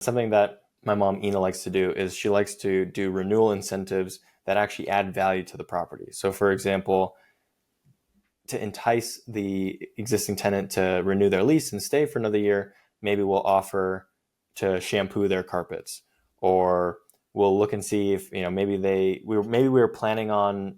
Something that my mom Ina likes to do is she likes to do renewal incentives that actually add value to the property. So for example, to entice the existing tenant to renew their lease and stay for another year, maybe we'll offer to shampoo their carpets, or we'll look and see if, maybe we were planning on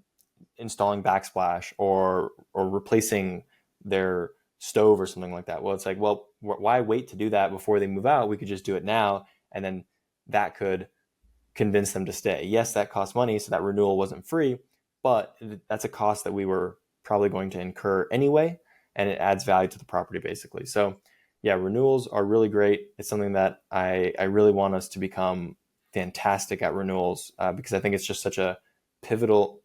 installing backsplash or replacing their stove or something like that. Well, it's like, well, why wait to do that before they move out? We could just do it now, and then that could convince them to stay. Yes, that costs money, so that renewal wasn't free, but that's a cost that we were probably going to incur anyway, and it adds value to the property basically. So yeah, renewals are really great. It's something that I really want us to become fantastic at renewals, because I think it's just such a pivotal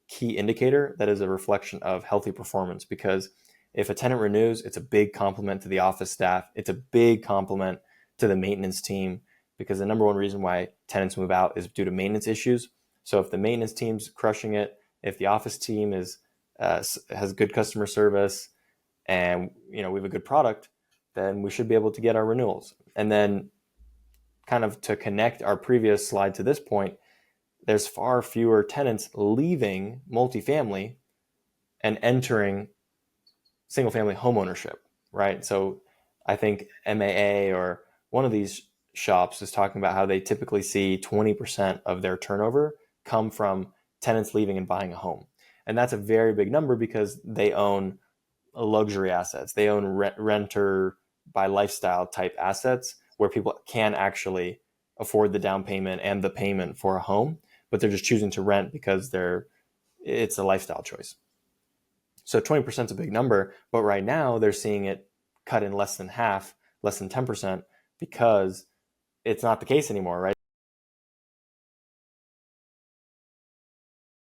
key indicator that is a reflection of healthy performance. Because if a tenant renews, it's a big compliment to the office staff. It's a big compliment to the maintenance team, because the number one reason why tenants move out is due to maintenance issues. So if the maintenance team's crushing it, if the office team has good customer service, and we have a good product, then we should be able to get our renewals. And then, kind of to connect our previous slide to this point, there's far fewer tenants leaving multifamily and entering single family homeownership, right? So I think MAA or one of these shops is talking about how they typically see 20% of their turnover come from tenants leaving and buying a home. And that's a very big number because they own luxury assets. They own renter by lifestyle type assets where people can actually afford the down payment and the payment for a home, but they're just choosing to rent because it's a lifestyle choice. So 20% is a big number, but right now they're seeing it cut in less than half, less than 10%, because it's not the case anymore, right?